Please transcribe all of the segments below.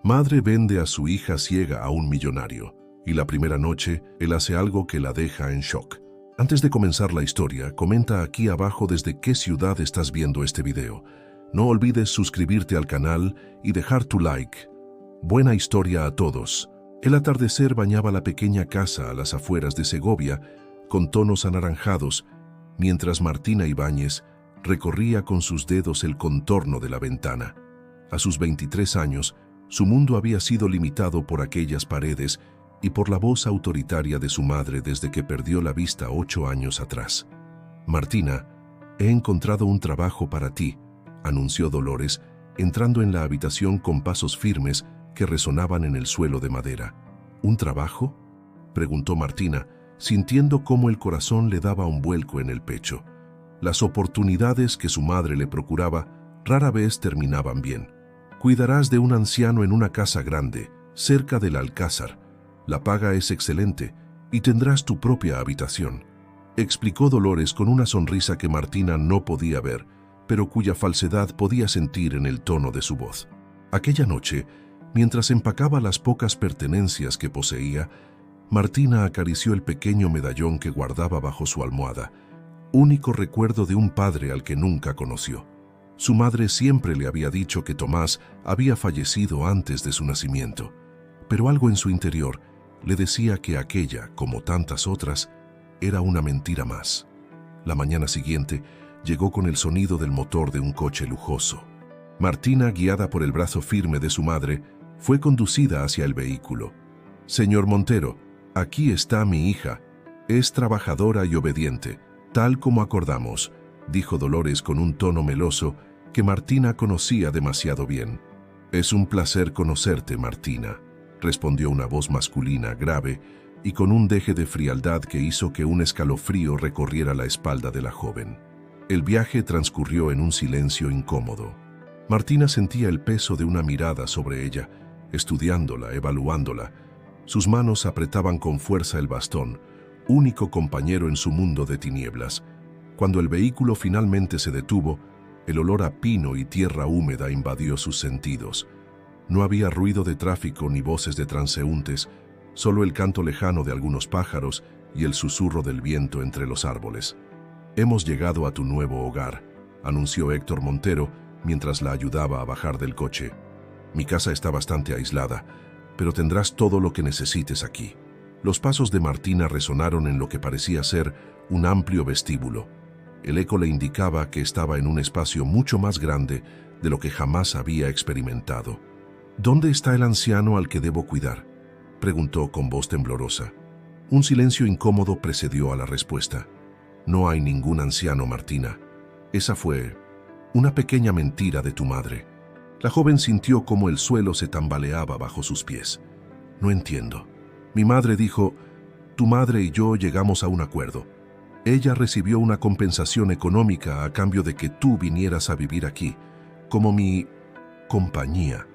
Madre vende a su hija ciega a un millonario, y la primera noche él hace algo que la deja en shock. Antes de comenzar la historia, comenta aquí abajo desde qué ciudad estás viendo este video. No olvides suscribirte al canal y dejar tu like. Buena historia a todos. El atardecer bañaba la pequeña casa a las afueras de Segovia con tonos anaranjados, mientras Martina Ibáñez recorría con sus dedos el contorno de la ventana. A sus 23 años, su mundo había sido limitado por aquellas paredes y por la voz autoritaria de su madre desde que perdió la vista 8 años atrás. «Martina, he encontrado un trabajo para ti», anunció Dolores, entrando en la habitación con pasos firmes que resonaban en el suelo de madera. «¿Un trabajo?», preguntó Martina, sintiendo cómo el corazón le daba un vuelco en el pecho. Las oportunidades que su madre le procuraba rara vez terminaban bien. «Cuidarás de un anciano en una casa grande, cerca del Alcázar. La paga es excelente y tendrás tu propia habitación», explicó Dolores con una sonrisa que Martina no podía ver, pero cuya falsedad podía sentir en el tono de su voz. Aquella noche, mientras empacaba las pocas pertenencias que poseía, Martina acarició el pequeño medallón que guardaba bajo su almohada, único recuerdo de un padre al que nunca conoció. Su madre siempre le había dicho que Tomás había fallecido antes de su nacimiento, pero algo en su interior le decía que aquella, como tantas otras, era una mentira más. La mañana siguiente llegó con el sonido del motor de un coche lujoso. Martina, guiada por el brazo firme de su madre, fue conducida hacia el vehículo. «Señor Montero, aquí está mi hija. Es trabajadora y obediente, tal como acordamos», dijo Dolores con un tono meloso que Martina conocía demasiado bien. «Es un placer conocerte, Martina», respondió una voz masculina grave y con un deje de frialdad que hizo que un escalofrío recorriera la espalda de la joven. El viaje transcurrió en un silencio incómodo. Martina sentía el peso de una mirada sobre ella, estudiándola, evaluándola. Sus manos apretaban con fuerza el bastón, único compañero en su mundo de tinieblas. Cuando el vehículo finalmente se detuvo, el olor a pino y tierra húmeda invadió sus sentidos. No había ruido de tráfico ni voces de transeúntes, solo el canto lejano de algunos pájaros y el susurro del viento entre los árboles. «Hemos llegado a tu nuevo hogar», anunció Héctor Montero mientras la ayudaba a bajar del coche. «Mi casa está bastante aislada, pero tendrás todo lo que necesites aquí». Los pasos de Martina resonaron en lo que parecía ser un amplio vestíbulo. El eco le indicaba que estaba en un espacio mucho más grande de lo que jamás había experimentado. «¿Dónde está el anciano al que debo cuidar?», preguntó con voz temblorosa. Un silencio incómodo precedió a la respuesta. «No hay ningún anciano, Martina. Esa fue una pequeña mentira de tu madre». La joven sintió cómo el suelo se tambaleaba bajo sus pies. «No entiendo. Mi madre dijo, tu madre y yo llegamos a un acuerdo. Ella recibió una compensación económica a cambio de que tú vinieras a vivir aquí, como mi compañía».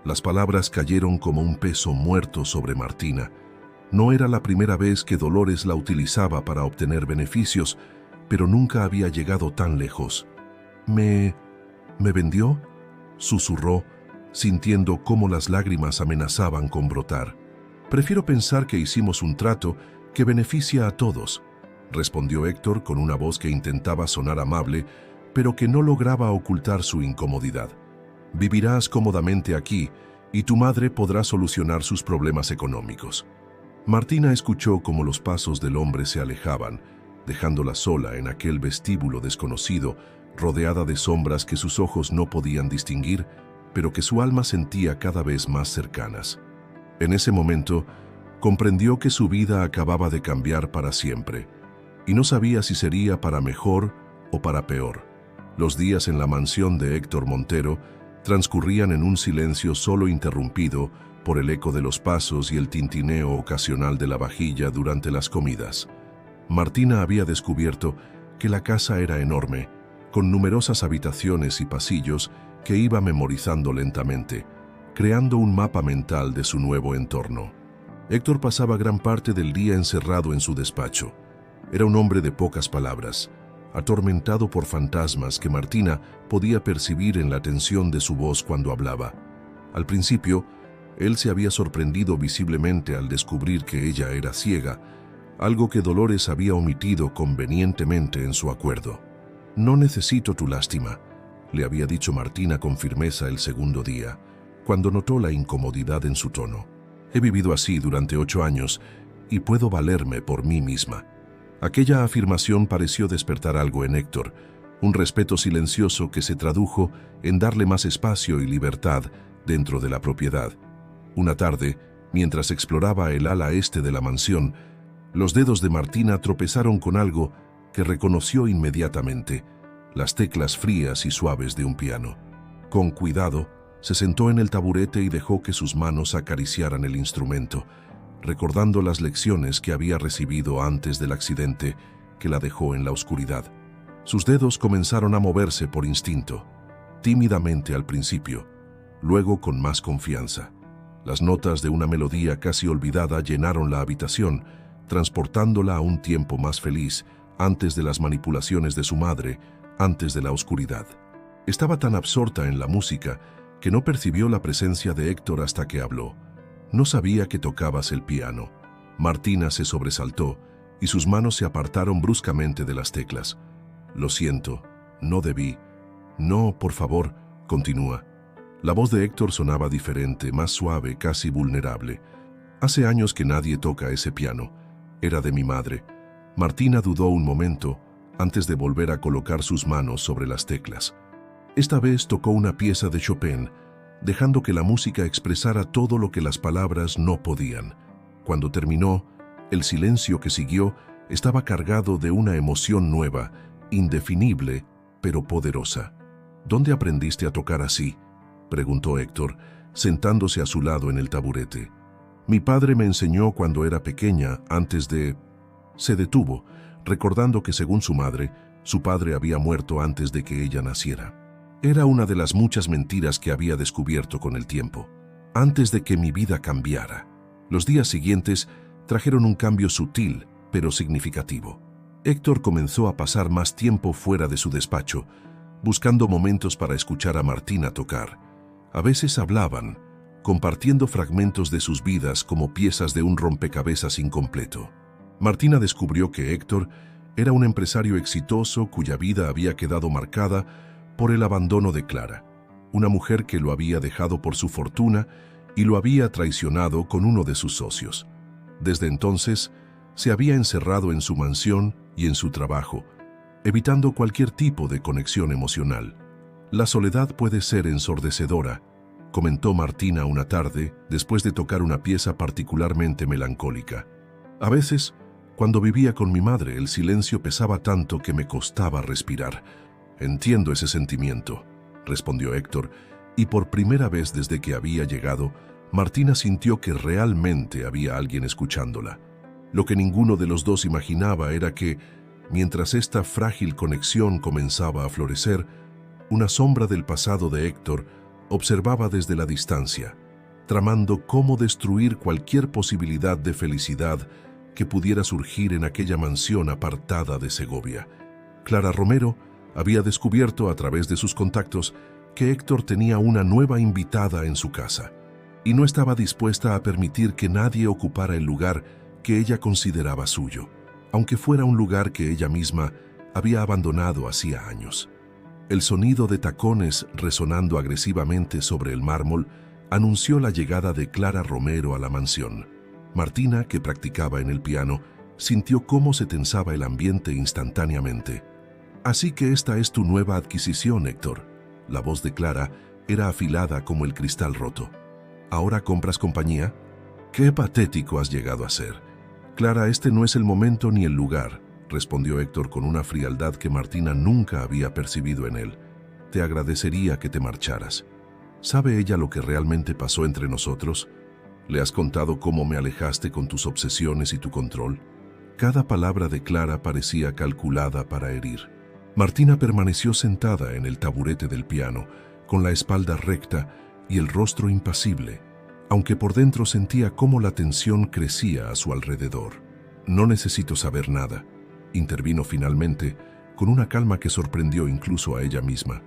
Las palabras cayeron como un peso muerto sobre Martina. No era la primera vez que Dolores la utilizaba para obtener beneficios, pero nunca había llegado tan lejos. ¿Me vendió?», susurró, sintiendo cómo las lágrimas amenazaban con brotar. «Prefiero pensar que hicimos un trato que beneficia a todos», respondió Héctor con una voz que intentaba sonar amable, pero que no lograba ocultar su incomodidad. «Vivirás cómodamente aquí y tu madre podrá solucionar sus problemas económicos». Martina escuchó cómo los pasos del hombre se alejaban, dejándola sola en aquel vestíbulo desconocido, rodeada de sombras que sus ojos no podían distinguir, pero que su alma sentía cada vez más cercanas. En ese momento, comprendió que su vida acababa de cambiar para siempre, y no sabía si sería para mejor o para peor. Los días en la mansión de Héctor Montero transcurrían en un silencio solo interrumpido por el eco de los pasos y el tintineo ocasional de la vajilla durante las comidas. Martina había descubierto que la casa era enorme, con numerosas habitaciones y pasillos que iba memorizando lentamente, creando un mapa mental de su nuevo entorno. Héctor pasaba gran parte del día encerrado en su despacho. Era un hombre de pocas palabras, atormentado por fantasmas que Martina podía percibir en la tensión de su voz cuando hablaba. Al principio, Él se había sorprendido visiblemente al descubrir que ella era ciega, algo que Dolores había omitido convenientemente en su acuerdo. «No necesito tu lástima», le había dicho Martina con firmeza el segundo día, cuando notó la incomodidad en su tono. «He vivido así durante 8 años y puedo valerme por mí misma». Aquella afirmación pareció despertar algo en Héctor, un respeto silencioso que se tradujo en darle más espacio y libertad dentro de la propiedad. Una tarde, mientras exploraba el ala este de la mansión, los dedos de Martina tropezaron con algo que reconoció inmediatamente: las teclas frías y suaves de un piano. Con cuidado, se sentó en el taburete y dejó que sus manos acariciaran el instrumento, recordando las lecciones que había recibido antes del accidente que la dejó en la oscuridad. Sus dedos comenzaron a moverse por instinto, tímidamente al principio, luego con más confianza. Las notas de una melodía casi olvidada llenaron la habitación, transportándola a un tiempo más feliz, antes de las manipulaciones de su madre, antes de la oscuridad. Estaba tan absorta en la música que no percibió la presencia de Héctor hasta que habló. «No sabía que tocabas el piano». Martina se sobresaltó y sus manos se apartaron bruscamente de las teclas. «Lo siento, no debí». «No, por favor», continúa. La voz de Héctor sonaba diferente, más suave, casi vulnerable. «Hace años que nadie toca ese piano. Era de mi madre». Martina dudó un momento antes de volver a colocar sus manos sobre las teclas. Esta vez tocó una pieza de Chopin, dejando que la música expresara todo lo que las palabras no podían. Cuando terminó, el silencio que siguió estaba cargado de una emoción nueva, indefinible, pero poderosa. «¿Dónde aprendiste a tocar así?», preguntó Héctor, sentándose a su lado en el taburete. «Mi padre me enseñó cuando era pequeña, antes de...». Se detuvo, recordando que según su madre, su padre había muerto antes de que ella naciera. Era una de las muchas mentiras que había descubierto con el tiempo. «Antes de que mi vida cambiara». Los días siguientes trajeron un cambio sutil, pero significativo. Héctor comenzó a pasar más tiempo fuera de su despacho, buscando momentos para escuchar a Martina tocar. A veces hablaban, compartiendo fragmentos de sus vidas como piezas de un rompecabezas incompleto. Martina descubrió que Héctor era un empresario exitoso cuya vida había quedado marcada por el abandono de Clara, una mujer que lo había dejado por su fortuna y lo había traicionado con uno de sus socios. Desde entonces, se había encerrado en su mansión y en su trabajo, evitando cualquier tipo de conexión emocional. «La soledad puede ser ensordecedora», comentó Martina una tarde después de tocar una pieza particularmente melancólica. «A veces, cuando vivía con mi madre, el silencio pesaba tanto que me costaba respirar». «Entiendo ese sentimiento», respondió Héctor, y por primera vez desde que había llegado, Martina sintió que realmente había alguien escuchándola. Lo que ninguno de los dos imaginaba era que, mientras esta frágil conexión comenzaba a florecer, una sombra del pasado de Héctor observaba desde la distancia, tramando cómo destruir cualquier posibilidad de felicidad que pudiera surgir en aquella mansión apartada de Segovia. Clara Romero había descubierto a través de sus contactos que Héctor tenía una nueva invitada en su casa, y no estaba dispuesta a permitir que nadie ocupara el lugar que ella consideraba suyo, aunque fuera un lugar que ella misma había abandonado hacía años. El sonido de tacones resonando agresivamente sobre el mármol anunció la llegada de Clara Romero a la mansión. Martina, que practicaba en el piano, sintió cómo se tensaba el ambiente instantáneamente. «Así que esta es tu nueva adquisición, Héctor». La voz de Clara era afilada como el cristal roto. «¿Ahora compras compañía? Qué patético has llegado a ser». «Clara, este no es el momento ni el lugar», respondió Héctor con una frialdad que Martina nunca había percibido en él. «Te agradecería que te marcharas. ¿Sabe ella lo que realmente pasó entre nosotros? ¿Le has contado cómo me alejaste con tus obsesiones y tu control?» Cada palabra de Clara parecía calculada para herir. Martina permaneció sentada en el taburete del piano, con la espalda recta y el rostro impasible, aunque por dentro sentía cómo la tensión crecía a su alrededor. «No necesito saber nada», intervino finalmente, con una calma que sorprendió incluso a ella misma.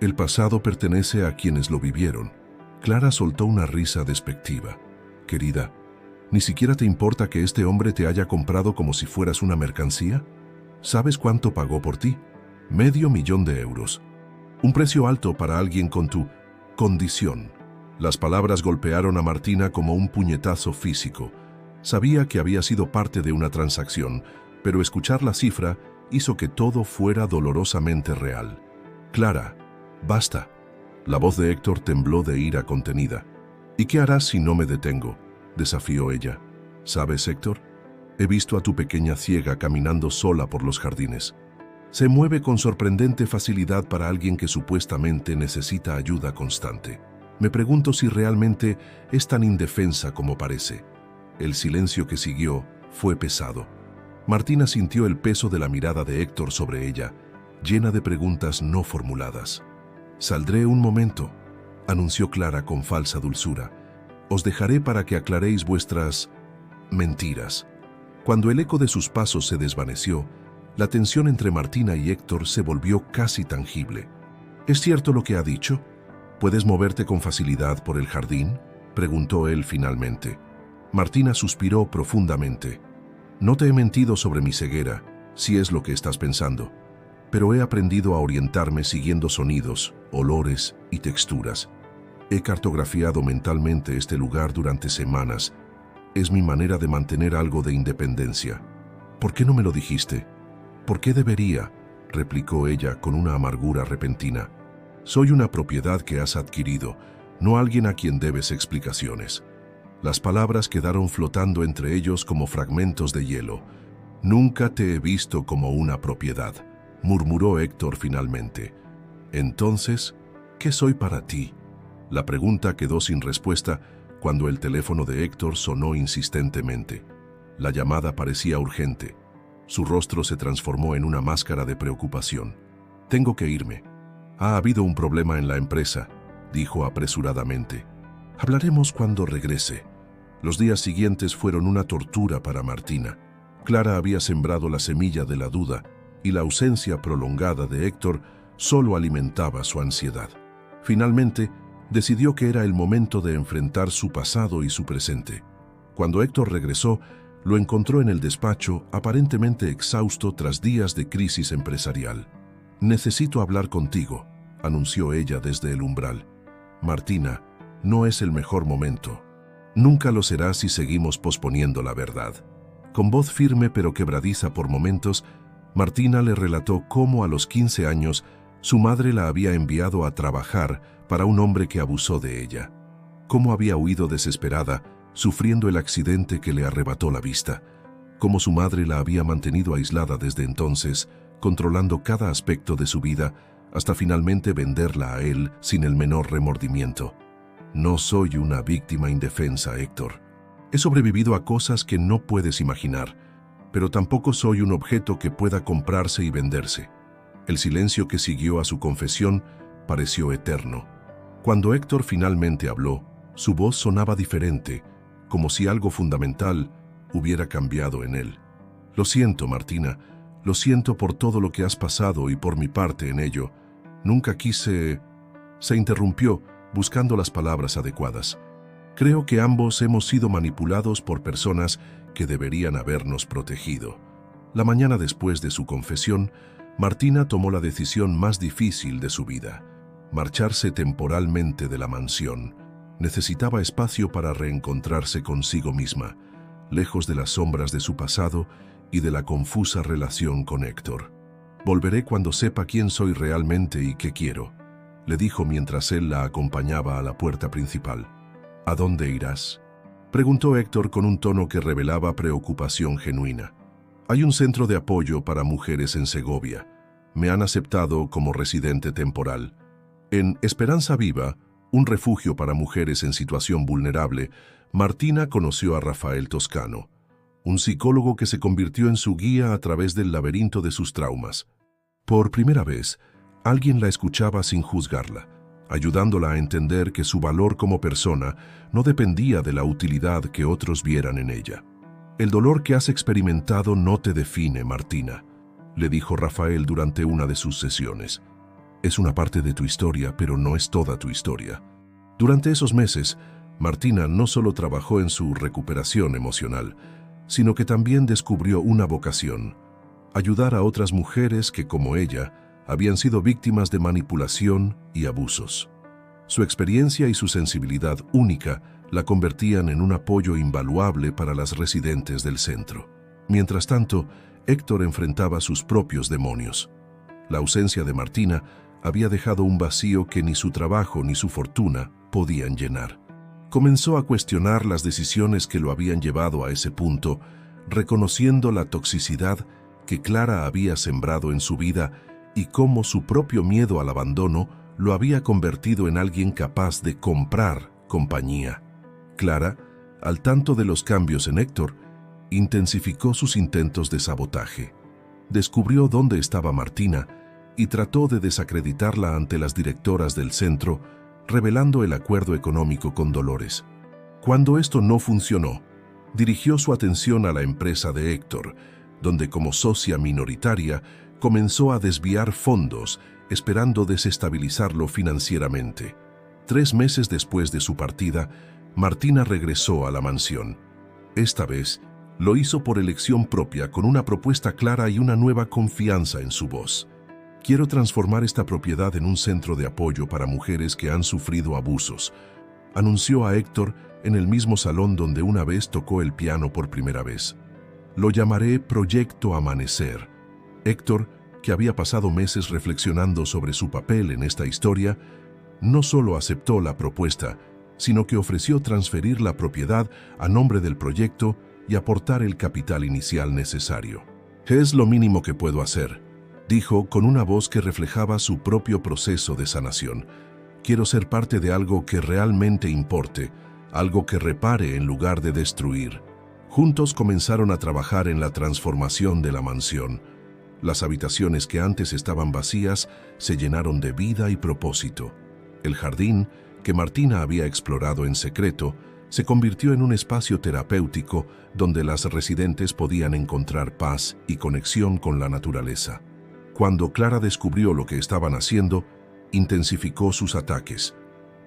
«El pasado pertenece a quienes lo vivieron. Clara soltó una risa despectiva. Querida, ¿ni siquiera te importa que este hombre te haya comprado como si fueras una mercancía? ¿Sabes cuánto pagó por ti? $500,000. Un precio alto para alguien con tu condición. Las palabras golpearon a Martina como un puñetazo físico. Sabía que había sido parte de una transacción, pero escuchar la cifra hizo que todo fuera dolorosamente real. Clara, basta. La voz de Héctor tembló de ira contenida. ¿Y qué harás si no me detengo?, desafió ella. ¿Sabes, Héctor? He visto a tu pequeña ciega caminando sola por los jardines. Se mueve con sorprendente facilidad para alguien que supuestamente necesita ayuda constante. Me pregunto si realmente es tan indefensa como parece. El silencio que siguió fue pesado. Martina sintió el peso de la mirada de Héctor sobre ella, llena de preguntas no formuladas. «Saldré un momento», anunció Clara con falsa dulzura. «Os dejaré para que aclaréis vuestras mentiras». Cuando el eco de sus pasos se desvaneció, la tensión entre Martina y Héctor se volvió casi tangible. «¿Es cierto lo que ha dicho? ¿Puedes moverte con facilidad por el jardín?», preguntó él finalmente. Martina suspiró profundamente. «No te he mentido sobre mi ceguera, si es lo que estás pensando, pero he aprendido a orientarme siguiendo sonidos, olores y texturas. He cartografiado mentalmente este lugar durante semanas. Es mi manera de mantener algo de independencia». «¿Por qué no me lo dijiste?». «¿Por qué debería?», replicó ella con una amargura repentina. «Soy una propiedad que has adquirido, no alguien a quien debes explicaciones». Las palabras quedaron flotando entre ellos como fragmentos de hielo. «Nunca te he visto como una propiedad», murmuró Héctor finalmente. «Entonces, ¿qué soy para ti?». La pregunta quedó sin respuesta cuando el teléfono de Héctor sonó insistentemente. La llamada parecía urgente. Su rostro se transformó en una máscara de preocupación. «Tengo que irme. Ha habido un problema en la empresa», dijo apresuradamente. «Hablaremos cuando regrese». Los días siguientes fueron una tortura para Martina. Clara había sembrado la semilla de la duda y la ausencia prolongada de Héctor solo alimentaba su ansiedad. Finalmente, decidió que era el momento de enfrentar su pasado y su presente. Cuando Héctor regresó, lo encontró en el despacho, aparentemente exhausto tras días de crisis empresarial. «Necesito hablar contigo», anunció ella desde el umbral. «Martina, no es el mejor momento. Nunca lo será si seguimos posponiendo la verdad». Con voz firme pero quebradiza por momentos, Martina le relató cómo a los 15 años su madre la había enviado a trabajar para un hombre que abusó de ella. Cómo había huido desesperada, sufriendo el accidente que le arrebató la vista. Cómo su madre la había mantenido aislada desde entonces, controlando cada aspecto de su vida, hasta finalmente venderla a él sin el menor remordimiento. «No soy una víctima indefensa, Héctor. He sobrevivido a cosas que no puedes imaginar, pero tampoco soy un objeto que pueda comprarse y venderse». El silencio que siguió a su confesión pareció eterno. Cuando Héctor finalmente habló, su voz sonaba diferente, como si algo fundamental hubiera cambiado en él. «Lo siento, Martina. Lo siento por todo lo que has pasado y por mi parte en ello. Nunca quise...». Se interrumpió, buscando las palabras adecuadas. «Creo que ambos hemos sido manipulados por personas que deberían habernos protegido». La mañana después de su confesión, Martina tomó la decisión más difícil de su vida: marcharse temporalmente de la mansión. Necesitaba espacio para reencontrarse consigo misma, lejos de las sombras de su pasado y de la confusa relación con Héctor. «Volveré cuando sepa quién soy realmente y qué quiero», le dijo mientras él la acompañaba a la puerta principal. «¿A dónde irás?», preguntó Héctor con un tono que revelaba preocupación genuina. «Hay un centro de apoyo para mujeres en Segovia. Me han aceptado como residente temporal. En Esperanza Viva, un refugio para mujeres en situación vulnerable, Martina conoció a Rafael Toscano, un psicólogo que se convirtió en su guía a través del laberinto de sus traumas. Por primera vez, alguien la escuchaba sin juzgarla, ayudándola a entender que su valor como persona no dependía de la utilidad que otros vieran en ella. «El dolor que has experimentado no te define, Martina», le dijo Rafael durante una de sus sesiones. «Es una parte de tu historia, pero no es toda tu historia. Durante esos meses, Martina no solo trabajó en su recuperación emocional, sino que también descubrió una vocación: ayudar a otras mujeres que, como ella, habían sido víctimas de manipulación y abusos. Su experiencia y su sensibilidad única la convertían en un apoyo invaluable para las residentes del centro. Mientras tanto, Héctor enfrentaba sus propios demonios. La ausencia de Martina había dejado un vacío que ni su trabajo ni su fortuna podían llenar. Comenzó a cuestionar las decisiones que lo habían llevado a ese punto, reconociendo la toxicidad que Clara había sembrado en su vida y cómo su propio miedo al abandono lo había convertido en alguien capaz de comprar compañía. Clara, al tanto de los cambios en Héctor, intensificó sus intentos de sabotaje. Descubrió dónde estaba Martina y trató de desacreditarla ante las directoras del centro, revelando el acuerdo económico con Dolores. Cuando esto no funcionó, dirigió su atención a la empresa de Héctor, donde como socia minoritaria comenzó a desviar fondos, esperando desestabilizarlo financieramente. 3 meses después de su partida, Martina regresó a la mansión. Esta vez, lo hizo por elección propia, con una propuesta clara y una nueva confianza en su voz. Quiero transformar esta propiedad en un centro de apoyo para mujeres que han sufrido abusos, anunció a Héctor en el mismo salón donde una vez tocó el piano por primera vez. Lo llamaré Proyecto Amanecer. Héctor, que había pasado meses reflexionando sobre su papel en esta historia, no solo aceptó la propuesta, sino que ofreció transferir la propiedad a nombre del proyecto y aportar el capital inicial necesario. «Es lo mínimo que puedo hacer», dijo con una voz que reflejaba su propio proceso de sanación. «Quiero ser parte de algo que realmente importe, algo que repare en lugar de destruir». Juntos comenzaron a trabajar en la transformación de la mansión. Las habitaciones que antes estaban vacías se llenaron de vida y propósito. El jardín, que Martina había explorado en secreto, se convirtió en un espacio terapéutico donde las residentes podían encontrar paz y conexión con la naturaleza. Cuando Clara descubrió lo que estaban haciendo, intensificó sus ataques.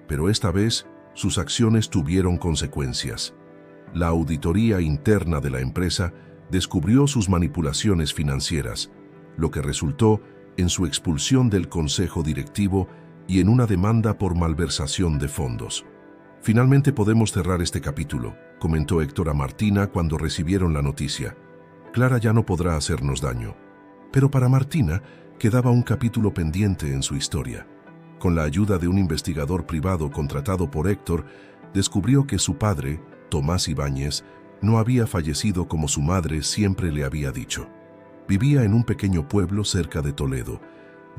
Pero esta vez, sus acciones tuvieron consecuencias. La auditoría interna de la empresa descubrió sus manipulaciones financieras, lo que resultó en su expulsión del consejo directivo y en una demanda por malversación de fondos. «Finalmente podemos cerrar este capítulo», comentó Héctor a Martina cuando recibieron la noticia. «Clara ya no podrá hacernos daño». Pero para Martina quedaba un capítulo pendiente en su historia. Con la ayuda de un investigador privado contratado por Héctor, descubrió que su padre, Tomás Ibáñez, no había fallecido como su madre siempre le había dicho. Vivía en un pequeño pueblo cerca de Toledo,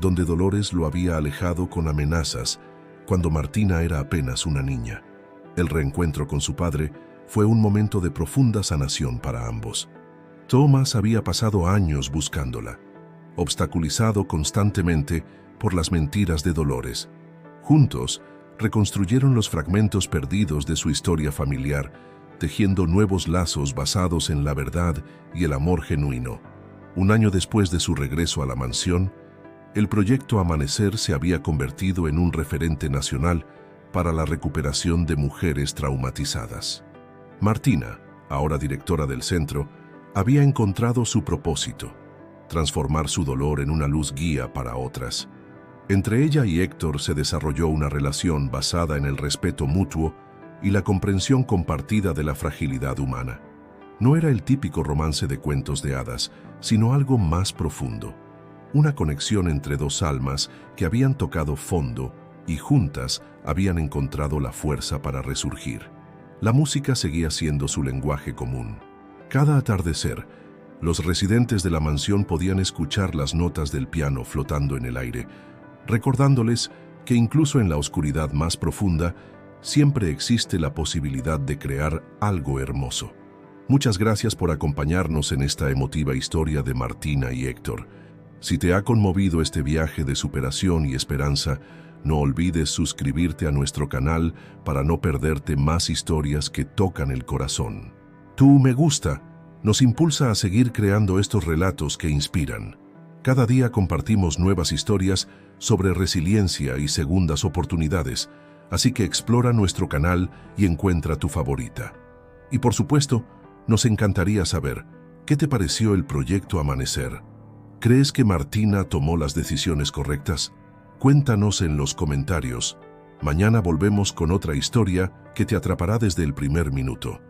donde Dolores lo había alejado con amenazas cuando Martina era apenas una niña. El reencuentro con su padre fue un momento de profunda sanación para ambos. Tomás había pasado años buscándola, obstaculizado constantemente por las mentiras de Dolores. Juntos, reconstruyeron los fragmentos perdidos de su historia familiar, tejiendo nuevos lazos basados en la verdad y el amor genuino. Un año después de su regreso a la mansión, el Proyecto Amanecer se había convertido en un referente nacional para la recuperación de mujeres traumatizadas. Martina, ahora directora del centro, había encontrado su propósito: transformar su dolor en una luz guía para otras. Entre ella y Héctor se desarrolló una relación basada en el respeto mutuo y la comprensión compartida de la fragilidad humana. No era el típico romance de cuentos de hadas, sino algo más profundo. Una conexión entre dos almas que habían tocado fondo y juntas habían encontrado la fuerza para resurgir. La música seguía siendo su lenguaje común. Cada atardecer, los residentes de la mansión podían escuchar las notas del piano flotando en el aire, recordándoles que incluso en la oscuridad más profunda, siempre existe la posibilidad de crear algo hermoso. Muchas gracias por acompañarnos en esta emotiva historia de Martina y Héctor. Si te ha conmovido este viaje de superación y esperanza, no olvides suscribirte a nuestro canal para no perderte más historias que tocan el corazón. Tu me gusta nos impulsa a seguir creando estos relatos que inspiran. Cada día compartimos nuevas historias sobre resiliencia y segundas oportunidades, así que explora nuestro canal y encuentra tu favorita. Y por supuesto, nos encantaría saber, ¿qué te pareció el proyecto Amanecer? ¿Crees que Martina tomó las decisiones correctas? Cuéntanos en los comentarios. Mañana volvemos con otra historia que te atrapará desde el primer minuto.